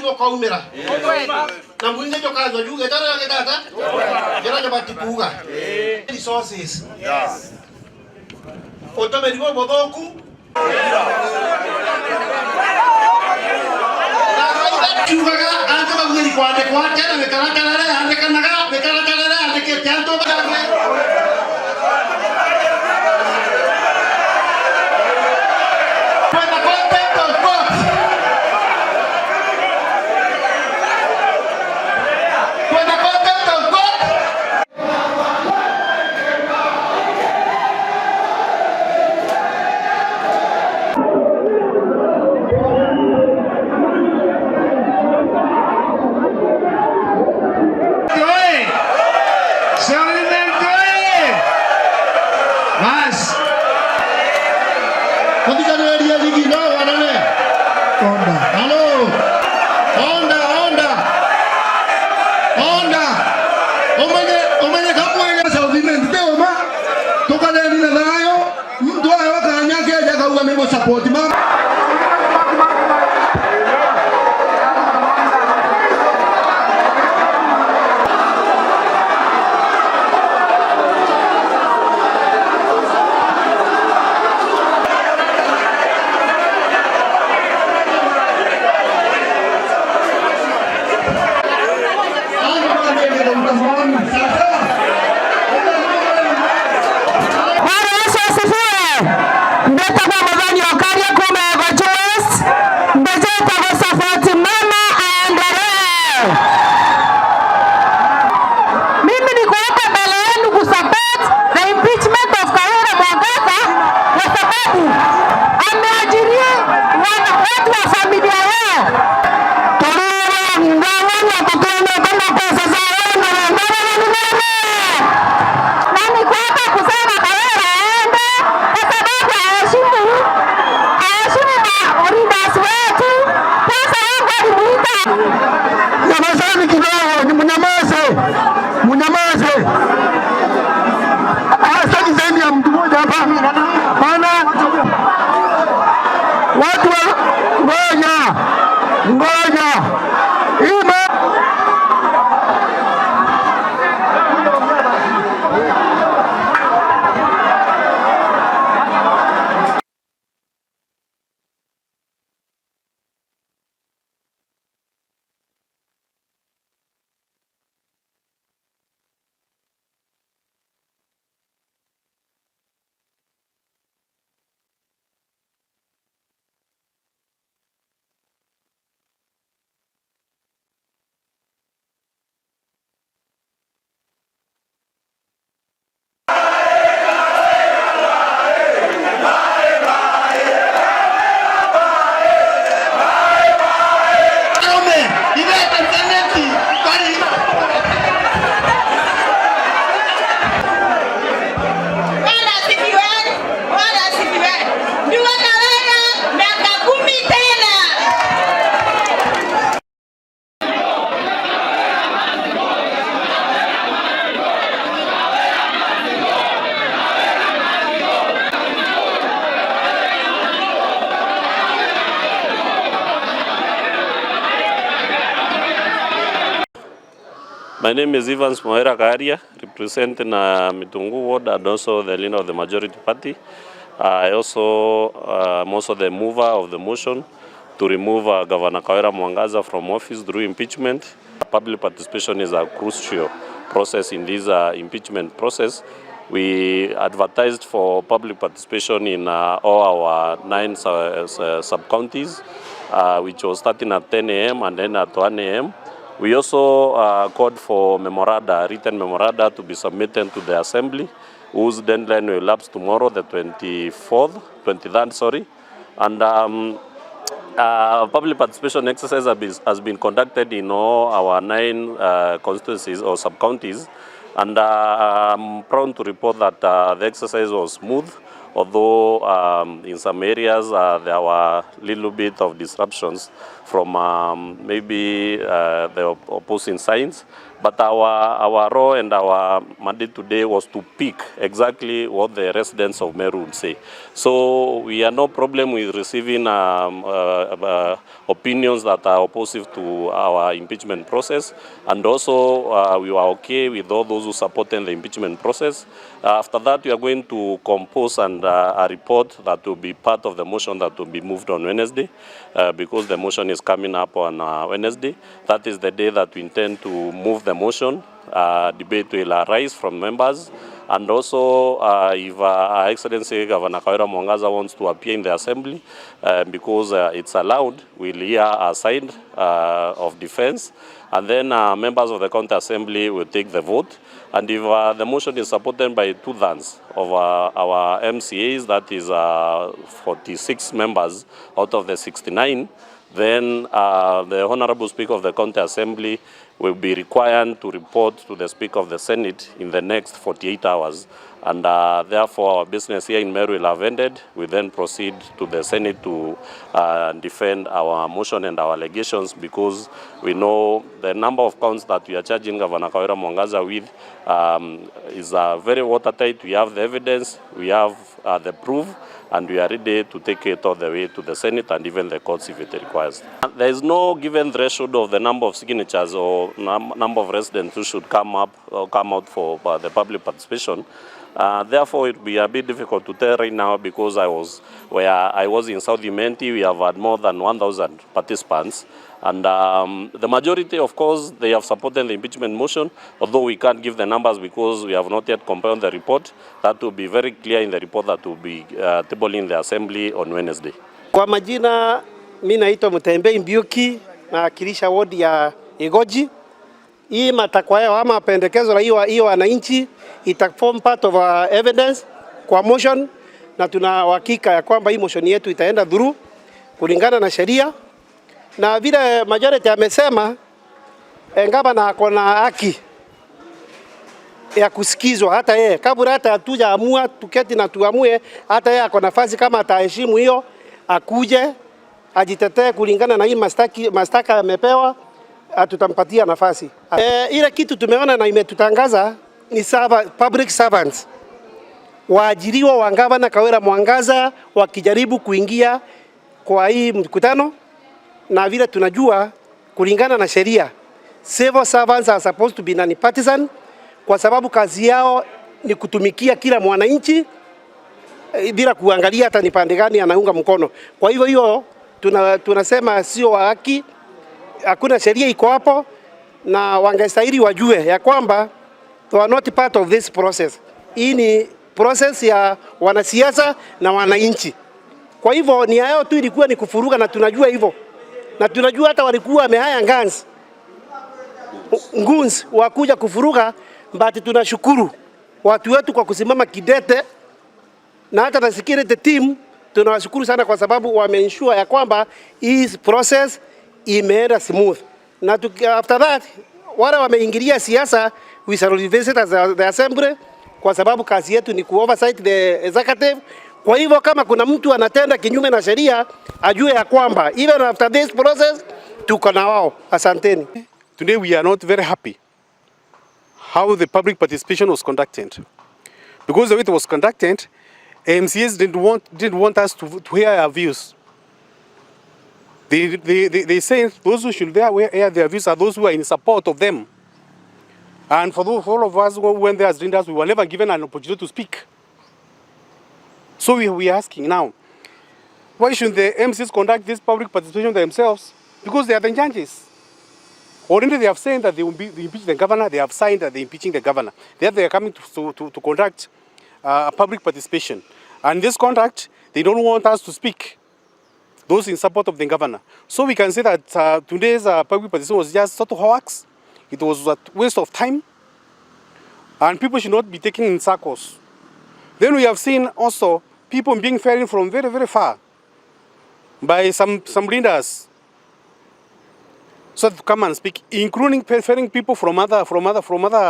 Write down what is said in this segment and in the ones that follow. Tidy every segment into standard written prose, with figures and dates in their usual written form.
Kawira. Na mwinge jokazo yuge tara gedata. Jera jabati kuga. Resources. Yes. Otomerigo bodoku. Chugaga ante baguri kwate kwate na mekara ante kanaga mekara ante ke tanto bagale. Support mama. My name is Kawira, representing Mitungu Ward and also the leader of the majority party. I also am also the mover of the motion to remove Governor Kawira Mwangaza from office through impeachment. Public participation is a crucial process in this impeachment process. We advertised for public participation in all our 9 sub-counties, which was starting at 10 a.m. and then at 1 a.m. We also called for written memoranda to be submitted to the Assembly, whose deadline will lapse tomorrow, the 23rd, And public participation exercise has been conducted in all our 9 constituencies or sub-counties. And I'm proud to report that the exercise was smooth, although in some areas there were a little bit of disruptions from maybe the opposing sides. But our role and our mandate today was to pick exactly what the residents of Meru would say. So we have no problem with receiving opinions that are opposite to our impeachment process, and also we were okay with all those who supported the impeachment process. After that, we are going to compose a report that will be part of the motion that will be moved on Wednesday, because the motion is coming up on Wednesday. That is the day that we intend to move the motion. Debate will arise from members, and also if Her Excellency Governor Kawira Mwangaza wants to appear in the assembly, because it's allowed, we'll hear a side of defense, and then members of the county assembly will take the vote. And if the motion is supported by 2/3 of our MCAs, that is 46 members out of the 69, then the Honorable Speaker of the County Assembly will be required to report to the Speaker of the Senate in the next 48 hours. And therefore, our business here in Meru will have ended. We then proceed to the Senate to defend our motion and our allegations, because we know the number of counts that we are charging Governor Kawira Mwangaza with is very watertight. We have the evidence, we have the proof, and we are ready to take it all the way to the Senate and even the courts if it requires. There is no given threshold of the number of signatures or number of residents who should come out for the public participation. Therefore, it will be a bit difficult to tell right now, because I was in South Imenti. We have had more than 1,000 participants. And the majority, of course, they have supported the impeachment motion, although we can't give the numbers because we have not yet compiled the report. That will be very clear in the report that will be tabled in the assembly on Wednesday. Kwa majina, mimi naitwa Mtembei Mbiuki, nawakilisha wodi ya Igoji. Hii matakwa yao ama pendekezo la hiyo wananchi ita form part of our evidence kwa motion, na tuna uhakika ya kwamba hii motion yetu itaenda through kulingana na sheria. Na vile majority amesema, gavana ako na haki ya kusikizwa. Hata yeye kabla hata hatujaamua tuketi na tuamue, hata yeye ako nafasi, kama ataheshimu hiyo, akuje ajitetee kulingana na hii mastaka amepewa, tutampatia nafasi. Ile kitu tumeona na imetutangaza ni public servants waajiriwa wa Gavana Kawira Mwangaza wakijaribu kuingia kwa hii mkutano, na vile tunajua kulingana na sheria civil servants are supposed to be non-partisan, kwa sababu kazi yao ni kutumikia kila mwananchi bila kuangalia hata ni pande gani anaunga mkono. Kwa hivyo hiyo tunasema sio haki, hakuna sheria iko hapo, na wangestahili wajue ya kwamba they are not part of this process. Hii ni process ya wanasiasa na wananchi. Kwa hivyo nia yao tu ilikuwa ni kufuruga, na tunajua hivyo. Na tunajua hata walikuwa wamehaya nguns wakuja kufuruga, but tunashukuru watu wetu kwa kusimama kidete, na hata na security team tunawashukuru sana, kwa sababu wameensure ya kwamba hii process imeenda smooth. Na after that, wale wameingilia siasa, we shall revisit as the assembly, kwa sababu kazi yetu ni ku-oversight the executive. Kwa hivyo kama kuna mtu anatenda kinyume na sheria, ajue ya kwamba even after this process tuko na wao. Asanteni. Today we are not very happy how the public participation was conducted, because the way it was conducted, MCAs didn't want us to hear our views. They say those who should hear their views are those who are in support of them. And for all of us who went there as leaders, we were never given an opportunity to speak. So we are asking now, why shouldn't the MCs conduct this public participation themselves? Because they are the judges. Already they have said that they will impeach the governor. They have signed that they are impeaching the governor. They are coming to conduct public participation. And this conduct, they don't want us to speak, those in support of the governor. So we can say that today's public participation was just sort of hoax. It was a waste of time, and people should not be taken in circles. Then we have seen also people being ferried from very, very far by some leaders, so to come and speak, including ferrying people from other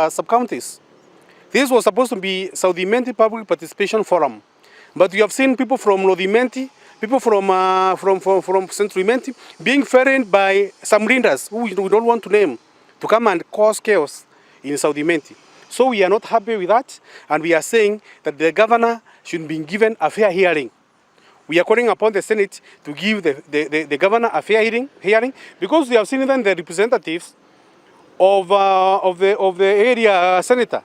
sub-counties. This was supposed to be South Imenti Public Participation Forum, but we have seen people from North Imenti, people from Central Imenti being ferried by some leaders who we don't want to name, to come and cause chaos in South Imenti. So we are not happy with that, and we are saying that the governor should be given a fair hearing. We are calling upon the Senate to give the governor a fair hearing, because we have seen even the representatives of the area senator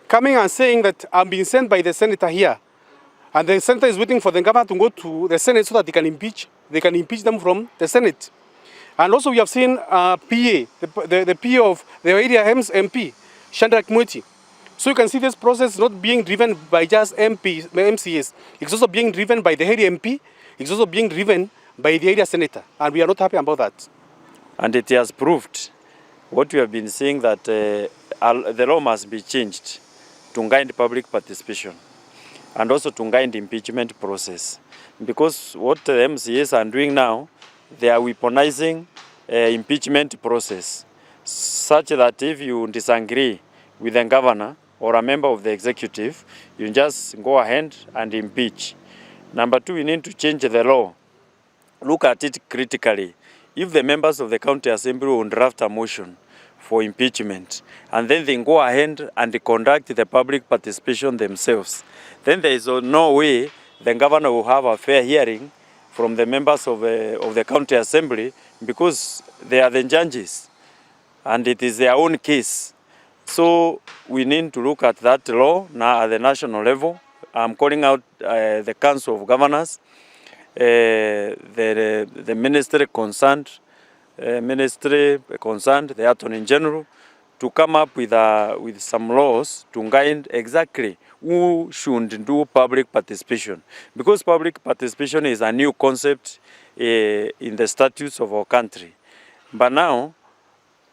coming and saying that I'm being sent by the senator here, and the senator is waiting for the governor to go to the Senate so that they can impeach them from the Senate. And also we have seen PA, the PA of the area MP, Shandrak Mweti. So you can see this process not being driven by just MCAs. It's also being driven by the area MP. It's also being driven by the area senator. And we are not happy about that. And it has proved what we have been saying, that the law must be changed to guide public participation and also to guide the impeachment process. Because what the MCAs are doing now, they are weaponizing impeachment process, such that if you disagree with the governor or a member of the executive, you just go ahead and impeach. Number two, we need to change the law. Look at it critically. If the members of the county assembly will draft a motion for impeachment, and then they go ahead and conduct the public participation themselves, then there is no way the governor will have a fair hearing from the members of the county assembly, because they are the judges and it is their own case. So we need to look at that law now at the national level. I'm calling out the Council of Governors, the ministry concerned, the Attorney General, to come up with some laws to guide exactly who should do public participation. Because public participation is a new concept in the statutes of our country. But now,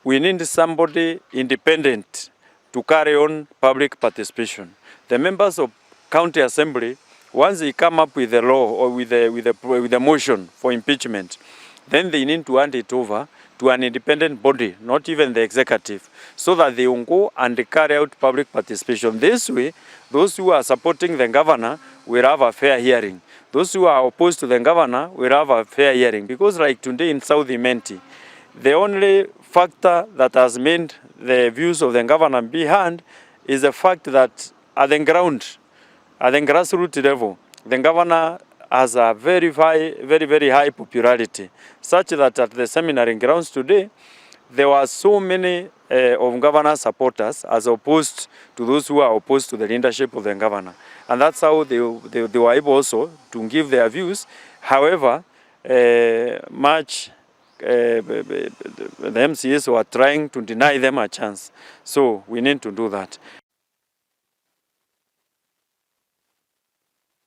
we need somebody independent to carry on public participation. The members of county assembly, once they come up with a law or with a motion for impeachment, then they need to hand it over to an independent body, not even the executive, so that they will go and carry out public participation. This way, those who are supporting the governor will have a fair hearing. Those who are opposed to the governor will have a fair hearing. Because like today in South Imenti, the only factor that has made the views of the governor be heard is the fact that at the ground, at the grassroots level, the governor has a very high popularity, such that at the seminary grounds today, there were so many of governor supporters as opposed to those who are opposed to the leadership of the governor. And that's how they were able also to give their views. However, the MCAs were trying to deny them a chance. So we need to do that.